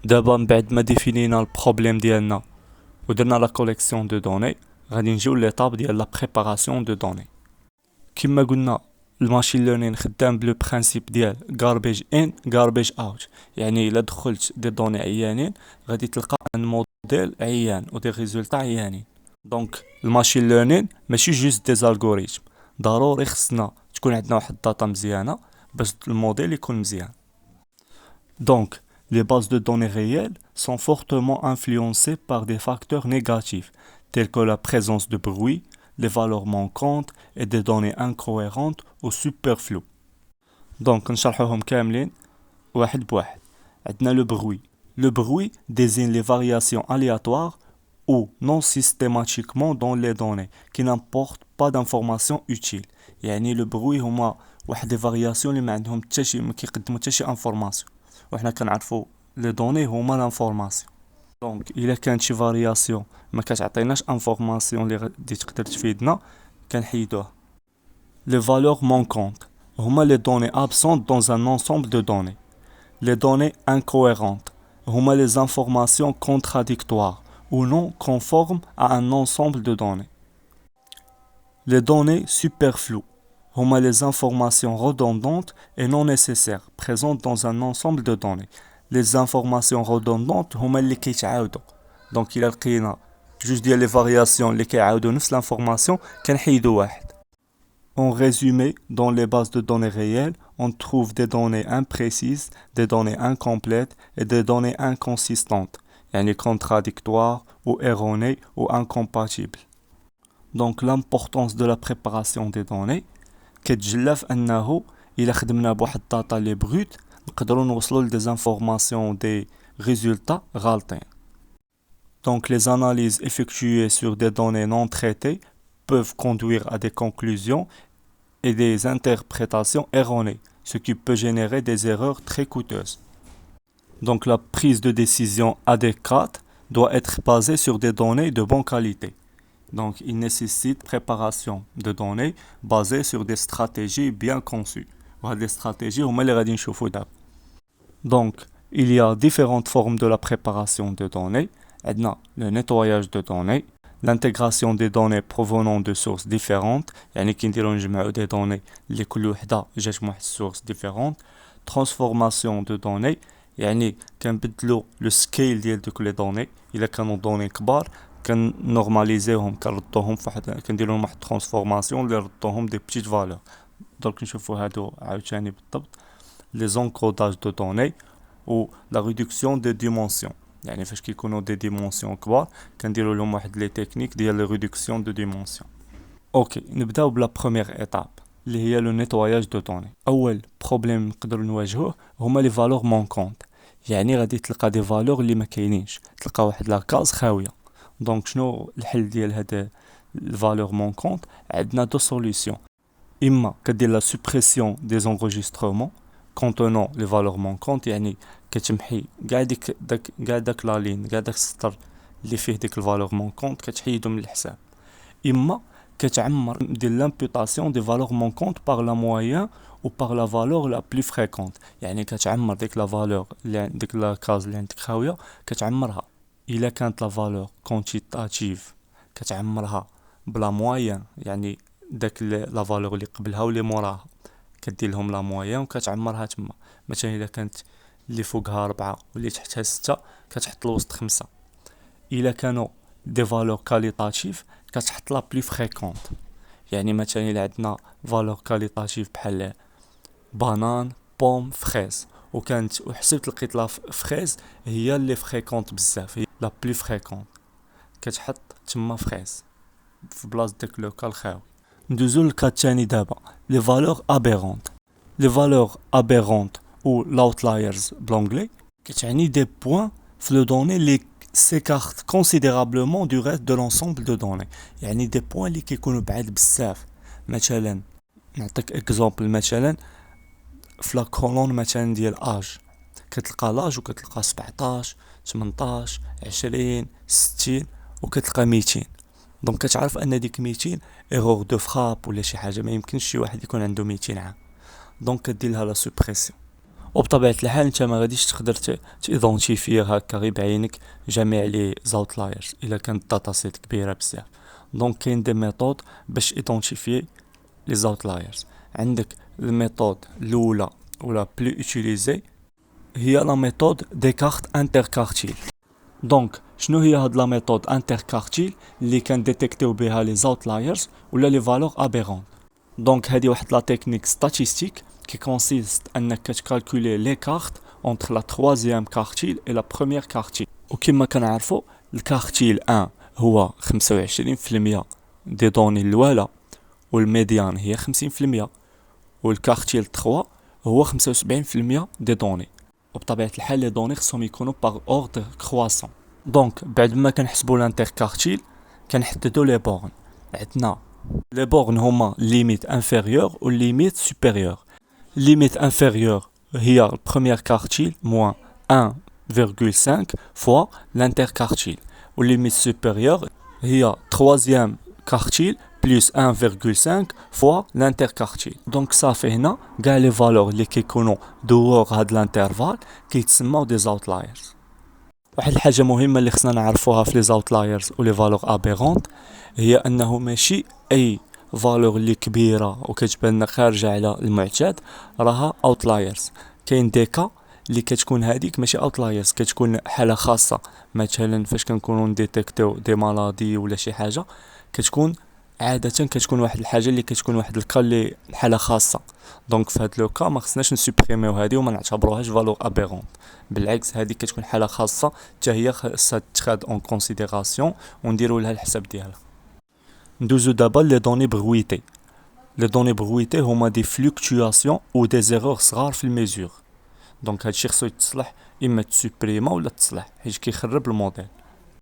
دابا من بعد ما ديفينينا البروبليم ديالنا ودرنا لا كوليكسيون دو دوني، غادي نجيو ليطاب ديال لا بريباراسيون دو دوني. كما قلنا الماشين ليرنين خدام بلو برانسيپ ديال garbage in garbage out، يعني الا دخلت دي دوني عيانين غادي تلقى ان موديل عيان و دي ريزولطا عيانين. دونك الماشين ليرنين ماشي جوست دي زالغوريثم، ضروري خصنا تكون عندنا واحد الداتا مزيانه باش الموديل يكون مزيان. Donc, les bases de données réelles sont fortement influencées par des facteurs négatifs, tels que la présence de bruit, les valeurs manquantes et des données incohérentes ou superflues. Donc, نشرحوهم كاملين واحد بواحد. عندنا le bruit. Le bruit désigne les variations aléatoires ou non systématiquement dans les données qui n'apportent pas d'informations utiles. يعني le bruit هما واحد des variations اللي ما عندهم حتى شي، ما كيقدموا حتى شي انفورماسيون، وحنا كنعرفوا لي دوني هما لانفورماسيون. دونك الا كانت شي فارياسيون ما كتعطيناش انفورماسيون اللي غادي تقدر تفيدنا كنحيدوها. Les valeurs manquantes هما les données absentes dans un ensemble de données. Les données incohérentes هما les informations contradictoires ou non conformes à un ensemble de données. Les données superflues هما les informations redondantes et non nécessaires présentes dans un ensemble de données. Les informations redondantes هما اللي كيتعاودوا، دونك الا لقينا جوج ديال لي فارياسيون اللي كيعاودوا نفس لانفورماسيون كنحيدوا واحد. En résumé, dans les bases de données réelles, on trouve des données imprécises, des données incomplètes et des données inconsistantes, يعني contradictoires ou erronées ou incompatibles. Donc l'importance de la préparation des données كتجلى في انه الا خدمنا بواحد الداتا لي بروت نقدروا نوصلوا لدي انفورماسيون دي ريزولطا غالطين. Donc les analyses effectuées sur des données non traitées peuvent conduire à des conclusions et des interprétations erronées, ce qui peut générer des erreurs très coûteuses. Donc la prise de décision adéquate doit être basée sur des données de bonne qualité. Donc il nécessite préparation de données basées sur des stratégies bien conçues. Les stratégies هما اللي غادي نشوفو دابا. Donc il y a différentes formes de la préparation de données. عندنا le nettoyage de données, l'intégration des données provenant de sources différentes، يعني كنديرو نجمعو des données اللي كل وحده جات من واحد source différente. Transformation de données، يعني كنبدلو لو سكيل ديال دوك لي دوني، الا كانوا دوني كبار كنورماليزيوهم كنردوهم فواحد، كنديرو لهم واحد ترانسفورماسيون اللي ردوهم دي بتيت فالور. دونك نشوفو هادو عاوتاني بالضبط. لي زونكوداج دو دوني و لا ريدكسيون دي ديمونسيون، يعني فاش كيكونوا دي ديمونسيون كبار كنديرو لهم واحد لي تكنيك ديال لي ريدكسيون دو ديمونسيون. اوكي نبداو بلا بروميير ايتاب اللي هي لو نيتواياج دو دوني. اول بروبليم نقدروا نواجهوه هما لي فالور مونكونط، يعني غادي تلقى دي فالور اللي ما كاينينش، تلقى واحد لا كاز خاويه. دونك شنو الحل ديال هاد الفالور مونكونط؟ عندنا دو سوليوشن، اما كدير لا سوبريسيون دي زونغيسترومون كونتونون لي فالور مونكونط، يعني كتمحي كاع داك لا لين، كاع داك السطر اللي فيه ديك الفالور مونكونط كتحيدو من الحساب. اما كتعمر دير لامبوطاسيون دي فالور مونكونط بار لا موين ou par la valeur la plus fréquente، يعني كتعمر ديك لا فالور اللي ديك لا كاز اللي عندك خاويه كتعمرها. الا كانت لا فالور كونتيتاتيف كتعمرها بلا موين، يعني داك لا فالور اللي قبلها واللي موراها كدير لهم لا موين وكتعمرها تما. مثلا الا كانت اللي فوقها 4 واللي تحتها 6 كتحط الوسط 5. الا كانوا دي فالور كاليتاتيف كتحط لا بلي فريكونت، يعني مثلا الا عندنا فالور كاليتاتيف بحال بانان بوم فريز وكانت وحسبت لقيت لا فريز هي اللي فريكونت بزاف، هي لا بلي فريكونت، كتحط تما فريز في بلاصه داك لو كال خاوي. ندوزو للكا الثاني دابا، لي فالور ابيرونت. لي فالور ابيرونت ou l'outliers بلونجلي كتعني دي بوين في لو دوني لي s'écartent considérablement du reste de l'ensemble de données، يعني دي بوين اللي كيكونوا بعاد بزاف. مثلا نعطيك اكزامبل، مثلا في لا كولون مثلا ديال اج كتلقى لاج وكتلقى 17 18 20 60 وكتلقى 200. دونك كتعرف ان ديك 200 ايرور دو فراب ولا شي حاجه، ما يمكنش شي واحد يكون عنده 200 عام. دونك كدير لها لا سوبريسيون. وبطبيعة الحال انت ما غاديش تقدر تيدونتيفي هكا غير بعينك جميع لي زاوتلايرز الا كانت الداتا سيت كبيره بزاف. دونك كاين دي ميثود باش ايدونتيفي لي زاوتلايرز. عندك الميثود الاولى ولا بلو اوتيليزي هي لا ميثود ديكارت انتركارتيل. دونك شنو هي هاد لا ميثود انتركارتيل اللي كان ديتيكتيو بها لي زاوتلايرز ولا لي فالور ابيرون؟ دونك هادي واحد لا تكنيك ستاتيستيك qui consiste انك تكالكولي لي كارت entre la troisième quartile et la première quartile. وكما كنعرفوا الكارتيل 1 هو 25% دي دوني الاولى والميديان هي 50%، والكارتيل 3 هو 75% دي دوني. وبطبيعة الحال لي دوني خصهم يكونوا باغ اوردر كرواسون. دونك بعد ما كنحسبوا الانتركارتيل كنحددوا لي بورن. عندنا لي بورن هما ليميت انفيريور و ليميت سوبيريور. Limite inférieure هي la première quartile moins 1,5 fois l'interquartile. Ou limite supérieure هي troisième quartile plus 1,5 fois l'interquartile. Donc ça fait هنا كاع لي فالور اللي كيكونوا دور هاد الانترفال كيتسموا دي زاوتلايرز. واحد الحاجه مهمه اللي خصنا نعرفوها في لي زاوتلايرز و لي فالور ابيرونت هي انه ماشي اي فالور اللي كبيره وكتبان خارجه على المعتاد راها اوتلايرز. كاين ديكا اللي كتكون هذيك ماشي اوتلايرز، كتكون حاله خاصه. مثلا فاش كنكونوا نديتيكتيو دي مالادي ولا شي حاجه كتكون عاده كتكون واحد الحاجه اللي كتكون واحد الكا اللي حاله خاصه. دونك في هذا لو كا ما خصناش نسوبريميو هذه وما نعتبروهاش فالور ابيرونت، بالعكس هذه كتكون حاله خاصه حتى هي خاصها تاخذ اون كونسيديراسيون ونديروا لها الحساب ديالها. ندوزو دابا لي دوني برويتي. لي دوني برويتي هما دي فلوكتواسيون او دي زيرور صغار في الميزور. دونك هادشي خصو يتصلح اما تسوبريما ولا تصلح حيت كيخرب الموديل.